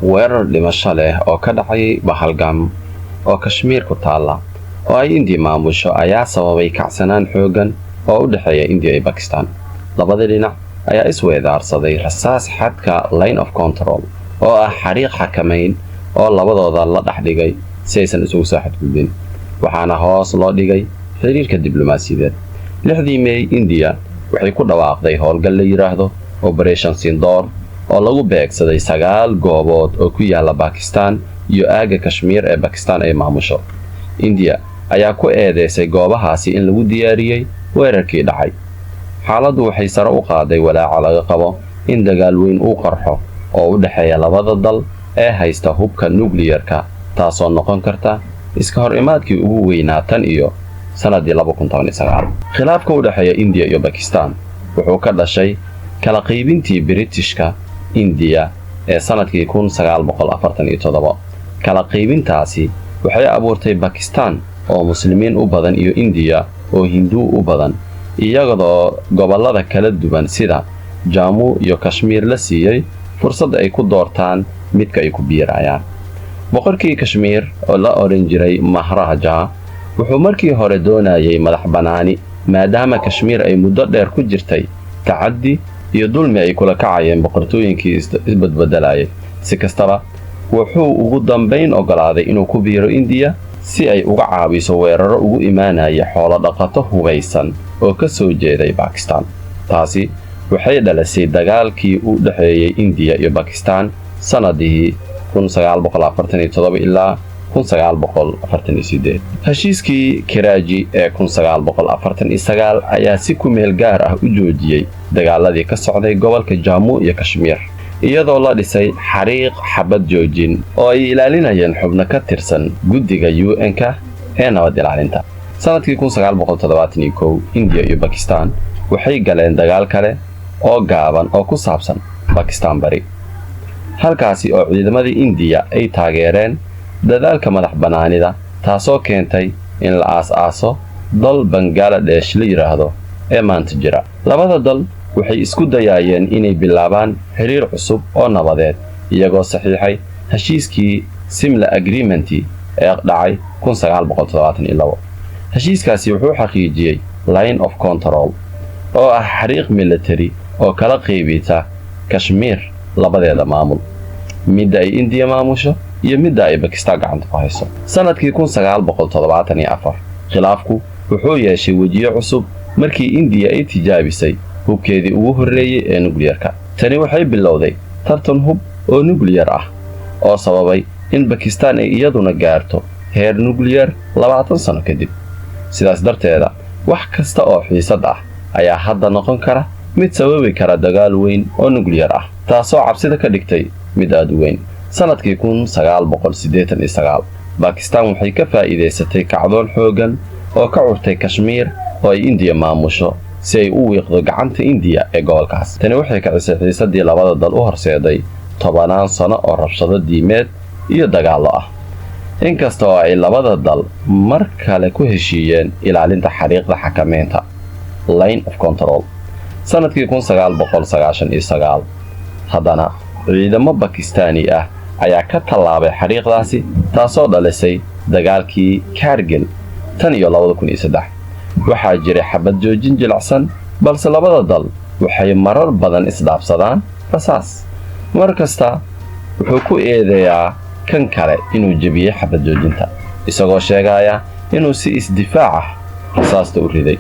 weerar dhimasho leh oo ka dhacay Pahalgam oo Kashmir ku taala oo ay India maamusho ayaa sababay kacsanaan xoogan oo u dhaxeeya India iyo Pakistan. labada dhinac ayaa isweedaarsaday rasaas xadka line of control oo ah xariiq xakameyn oo labadooda la dhaxdhigay si aysan isugu soo xadgudbin, waxaana hoos loo dhigay xiriirka diblomaasiyadeed. 6 May India waxay ku dhawaaqday howlgal la yiraahdo Operation Sindoor oo lagu beegsaday 9 goobood oo ku yaala Pakistan iyo aaga Kashmir ee Pakistan ay maamusho. India ayaa ku eedeysay goobahaasi in lagu diyaariyay weerarkii dhacay. xaaladdu waxay sare u qaaday walaaca laga qabo in dagaal weyn uu qarxo oo u dhaxeeya labada dal ee haysta hubka nuclear-ka, taasoo noqon karta iska hor imaadkii ugu weynaa tan iyo sanadii 2019. khilaafka u dhaxeeya India iyo Pakistan wuxuu ka dhashay kala qaybintii Britishka India ee sanadkii 1947. kala qaybintaasi waxay abuurtay Pakistan oo muslimiin u badan iyo India oo Hindu u badan, iyagoo gobolada kala duwan sida Jammu iyo Kashmir la siiyay fursad ay ku doortaan midka ay ku biirayaan. boqorkii Kashmir oo la oran jiray Maharaja wuxuu markii hore doonayay madax banaani maadaama Kashmir ay muddo dheer ku jirtay tacaddi iyo dulmi ay kula kacayeen boqortooyinkii isbadbedelayay. si kastaba wuxuu ugu dambeyn ogolaaday inuu ku biiro India si ay uga caawiso weeraro ugu imaanaya xoolo dhaqato hubeysan oo ka soo jeeday Pakistan. taasi waxay dhalisay dagaalkii u dhaxeeyay India iyo Pakistan sanadihii 1947 ilaa 1948. heshiiskii Karachi ee 1949 ayaa si ku meel gaar ah u joojiyay dagaaladii ka socday gobolka Jammu iyo Kashmir, iyadoo la dhisay xariiq xabad joojin oo ay ilaalinayeen xubno ka tirsan guddiga UN-ka ee nabad ilaalinta. sanadkii 1971 India iyo Pakistan waxay galeen dagaal kale oo gaaban oo ku saabsan Pakistan bari, halkaasi oo ciidamadii India ay taageereen dadaalka madax banaanida, taasoo keentay in la aas-aaso dal Bangladesh la yiraahdo ee maanta jira. labada dal waxay isku dayayeen inay bilaabaan xiriir cusub oo nabadeed iyagoo saxiixay heshiiskii Simla Agreement ee dhacay 1972. heshiiskaasi wuxuu xaqiijiyay line of control oo ah xariiq military oo kala qaybita Kashmir labadeeda maamul, midda ay India maamusho iyo midda ay Pakistan gacanta ku hayso. sanadkii 1974 khilaafku wuxuu yeeshay wajiyo cusub markii India ay tijaabisay hubkeedii ugu horreeyay ee nuclear-ka. tani waxay bilowday tartan hub oo nuclear ah oo sababay in Pakistan ay iyaduna gaarto heer nuclear 20 sano kadib. sidaas darteeda wax kasta oo xiisad ah ayaa hadda noqon kara mid sababi kara dagaal weyn oo nuclear ah, taasoo cabsida ka dhigtay mid aad u weyn. sanadkii 1989 Pakistan waxay ka faa'iideysatay kacdoon xoogan oo ka curtay Kashmir oo ay India maamusho si ay u wiiqdo gacanta India ee gobolkaas. tani waxay kicisay xiisadii labada dal u horseeday 10 sano oo rabshado diimeed iyo dagaallo ah. inkasta oo ay labada dal mar kale ku heshiiyeen ilaalinta xariiqda xakameynta line of control sanadkii 1999, haddana ciidamo Pakistani ah ayaa ka tallaabay xariiqdaasi, taasoo dhalisay dagaalkii Kargil tan iyo 2003. waxaa jiray xabad joojin jilicsan, balse labada dal waxay marar badan isdhaafsadaan rasaas. mar kasta wuxuu ku eedeeyaa kan kale inuu jebiyay xabad joojinta, isagoo sheegaya inuu si isdifaac ah rasaasta u riday.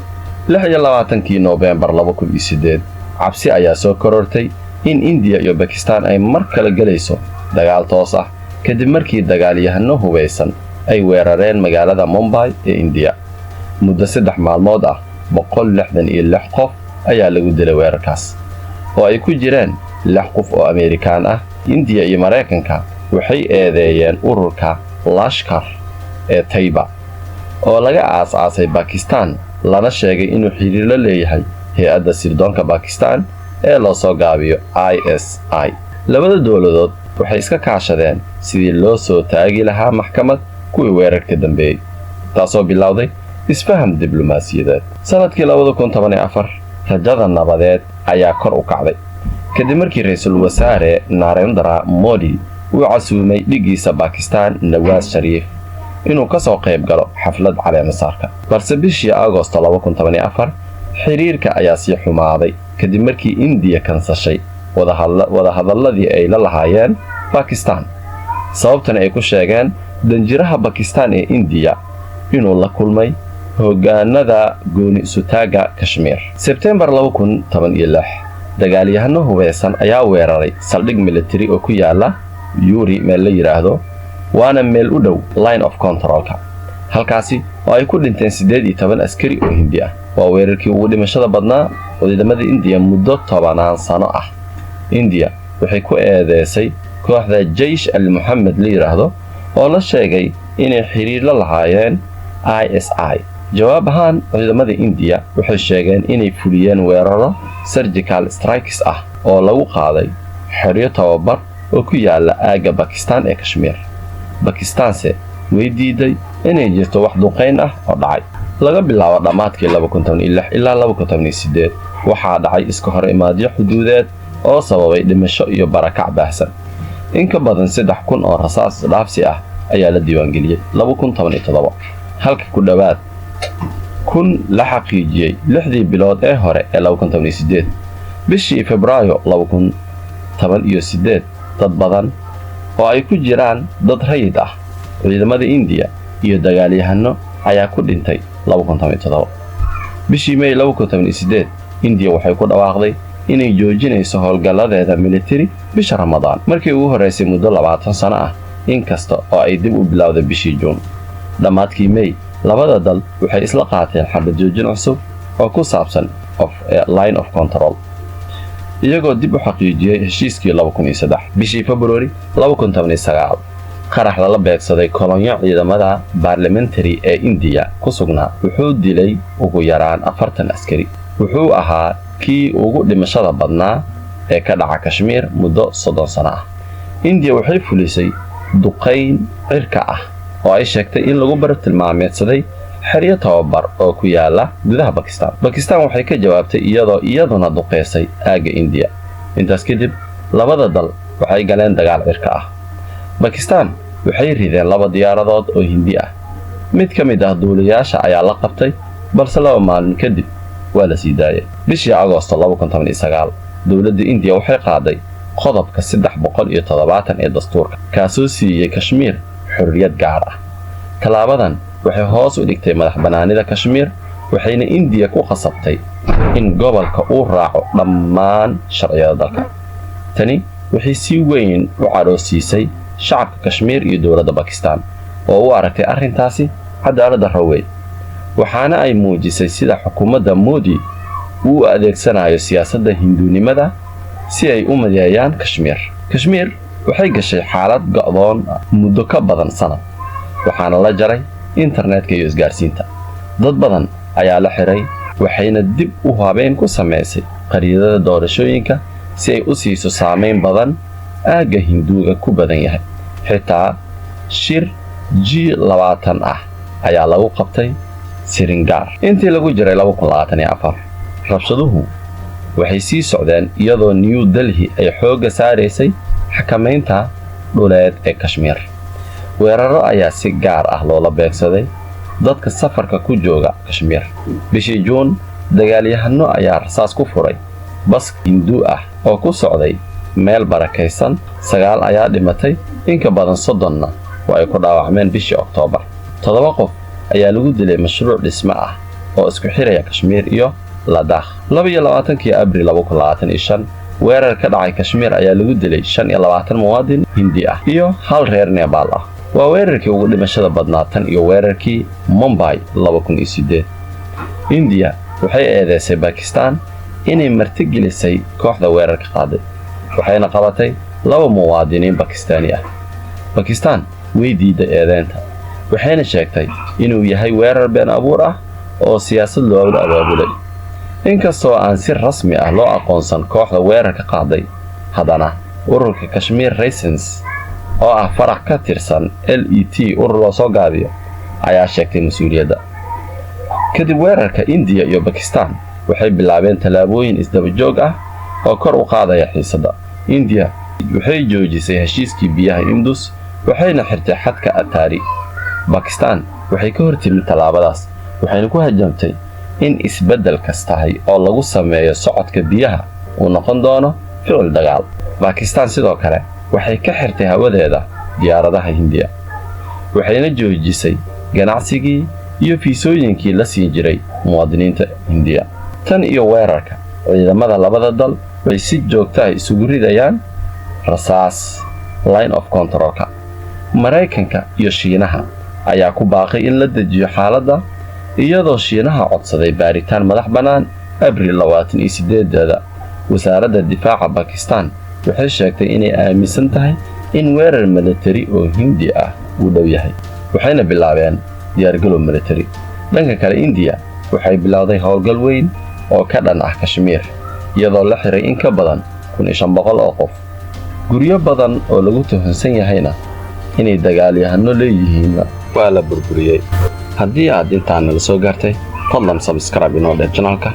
26 November 2008 cabsi ayaa soo korortay in India iyo Pakistan ay mar kale galayso dagaal toos ah kadib markii dagaalyahano hubeysan ay weerareen magaalada Mumbai ee India. muddo 3 maalmood ah 166 qof ayaa lagu dilay weerarkaas, oo ay ku jireen 6 qof oo Amerikaan ah. India iyo Mareykanka waxay eedeeyeen ururka Lashkar ee Taiba oo laga aas-aasay Pakistan, lana sheegay inuu xiriir la leeyahay hay'adda sirdoonka Pakistan ee loo soo gaabiyo ISI. labada dowladood waxay iska kaashadeen sidii loo soo taagi lahaa maxkamad kuwii weerarka dambeeyay, taasoo bilowday isfaham diblomaasiyadeed. sanadkii 2014 rajada nabadeed ayaa kor u kacday kadib markii ra'iisul wasaare Narendra Modi uu casuumay dhigiisa Pakistan Nawaz Sharif inuu ka soo qayb galo xaflad caleemasaarka. Balse bishii Agoosto 2014 xiriirka ayaa sii xumaaday kadib markii India kansashay wadahadalladii ay la lahaayeen Pakistan. sababtana ay ku sheegeen danjiraha Pakistan ee India inuu la kulmay hoggaanada gooni isutaaga Kashmir. September 2016 dagaalyahano hubeysan ayaa weeraray saldhig military oo ku yaala Yuri meel la yiraahdo waana meel u dhow line of control-ka. halkaasi oo ay ku dhinteen 18 askari oo Hindi ah. waa weerarkii ugu dhimashada badnaa ciidamada India muddo 10 sano ah. India waxay ku eedeysay kooxda Jaysh al-Muhammad la yiraahdo oo la sheegay inay xiriir la lahaayeen ISI. jawaab ahaan ciidamada India waxay sheegeen inay fuliyeen weeraro surgical strikes ah oo lagu qaaday xeryo tababar oo ku yaala aaga Pakistan ee Kashmir. Pakistanse way diiday inay jirto wax duqeyn ah oo dhacay. laga bilaabo dhamaadkii 2016 ilaa 2018 waxaa dhacay iska hor imaadyo xuduudeed oo sababay dhimasho iyo barakac baahsan. in ka badan 3,000 oo rasaas dhaafsi ah ayaa la diiwaangeliyay 2017 halka ku dhawaad 1,000 la xaqiijiyay 6 bilood ee hore ee 2018. bishii Febraayo 2018 dad badan oo ay ku jiraan dad rayid ah ciidamada India iyo dagaalyahano ayaa ku dhintay 2017. bishii May 2018 India waxay ku dhawaaqday inay joojinayso howlgalladeeda military bisha Ramadaan markii ugu horeysay muddo 20 sano ah inkasta oo ay dib u bilowday bishii June. dhamaadkii May labada dal waxay isla qaateen xabad joojin cusub oo ku saabsan line of control iyagoo dib u xaqiijiyay heshiiskii 2003. bishii February 2019 qarax la beegsaday kolonyo ciidamada parliamentary ee India ku sugnaa wuxuu dilay ugu yaraan 40 askari. wuxuu ahaa kii ugu dhimashada badnaa ee ka dhaca Kashmir muddo 30 sano ah. India waxay fulisay duqeyn cirka ah oo ay sheegtay in lagu bartilmaameedsaday xeryo tababar oo ku yaala gudaha Pakistan. Pakistan waxay ka jawaabtay iyaduna duqeysay aaga India. intaas kadib labada dal waxay galeen dagaal cirka ah. Pakistan waxay rideen 2 diyaaradood oo Hindi ah. mid ka mid ah duuliyaasha ayaa la qabtay balse 2 maalin kadib waa la sii daayay. bishii Agoosto 2019 dawladda India waxay qaaday qodobka 370 ee dastuurka kaasoo siiyay Kashmir xurriyad gaar ah. talaabadan waxay hoos u dhigtay madaxbanaanida Kashmir waxayna India ku qasabtay in gobolka uu raaco dhammaan sharciyada dalka. tani waxay si weyn u caroosiisay shacabka Kashmir iyo dawladda Pakistan oo u aragtay arrintaasi cadaalad darro weyn. waxaana ay muujisay sida xukuumadda Modi uu adeegsanayo siyaasadda Hinduunimada si ay u madeeyaan Kashmir. Kashmir waxay gashay xaalad go'doon muddo ka badan sanad waxaana la jaray internetka iyo isgaarsiinta. dad badan ayaa la xiray waxayna dib u habeyn ku sameysay qariidada doorashooyinka si ay u siiso saameyn badan aaga Hinduuga ku badan yahay. xitaa shir G20 ah ayaa lagu qabtay Srinagar intii lagu jiray 2024. rabshaduhu waxay sii socdeen iyadoo New Delhi ay xooga saareysay xakameynta dhuleed ee Kashmir. weeraro ayaa si gaar ah loola beegsaday dadka safarka ku jooga Kashmir. bishii June dagaalyahano ayaa rasaas ku furay bas Hindu ah oo ku socday meel barakaysan. 9 ayaa dhimatay in ka badan 30 oo ay ku dhaawacmeen bishii Oktoobar. 7 qof ayaa lagu dilay mashruuc dhisme ah oo isku xiraya Kashmir iyo Ladakh. 22 Abriil 2025 weerar ka dhacay Kashmir ayaa lagu dilay 25 muwaadin Hindi ah iyo 1 reer Nepal ah. waa weerarkii ugu dhimashada badnaa tan iyo weerarkii Mumbai 2008. India waxay eedeysay Pakistan inay martigelisay kooxda weerarka qaaday waxayna qabatay 2 muwaadiniin Pakistaani ah. Pakistan way diiday eedeynta waxayna sheegtay inuu yahay weerar been abuur ah oo siyaasad loogu abaabulay. inkastoo aan si rasmi ah loo aqoonsan kooxda weerarka qaaday haddana ururka Kashmir Resistance oo ah farac ka tirsan LET urur loo soo gaabiyo ayaa sheegtay mas'uuliyadda. kadib weerarka India iyo Pakistan waxay bilaabeen talaabooyin isdaba joog ah oo kor u qaadaya xiisadda. India kadib waxay joojisay heshiiskii biyaha Indus waxayna xirtay xadka Atari. Bakistaan waxay ka hortimid tallaabadaas waxayna ku hajamtay in isbeddel kasta oo lagu sameeyo socodka biyaha uu noqon doono ficil dagaal. Bakistaan sidoo kale waxay ka xirtay hawadeeda diyaaradaha Hindiya waxayna joojisay ganacsigii iyo fiisooyinkii la siin jiray muwaadiniinta Hindiya. Tan iyo weerarka ciidamada labada dal way si joogto ah isugu ridayaan rasaas line of controlka. Mareykanka iyo Shiinaha ayaa ku baaqay in la dejiyo xaaladda iyadoo Shiinaha codsaday baaritaan madax bannaan Abriil 28. Wasaaradda Difaaca Bakistaan waxay sheegtay inay aaminsan tahay in weerar military oo Hindi ah uu dhow yahay waxayna bilaabeen diyaargarow military. Dhanka kale India waxay bilowday howlgal weyn oo ka dhan ah Kashmir iyadoo la xiray in ka badan 1500 oo qof. Guryo badan oo lagu tuhunsan yahayna inay dagaalyahano leeyihiin waa la burburiyay. Haddii aad intaan nala soo gaartay fadlan subscribe inoo dheh channelka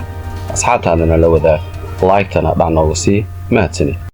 asxaabtaadana la wadaag like-tana dhac noogu sii mahadsanid.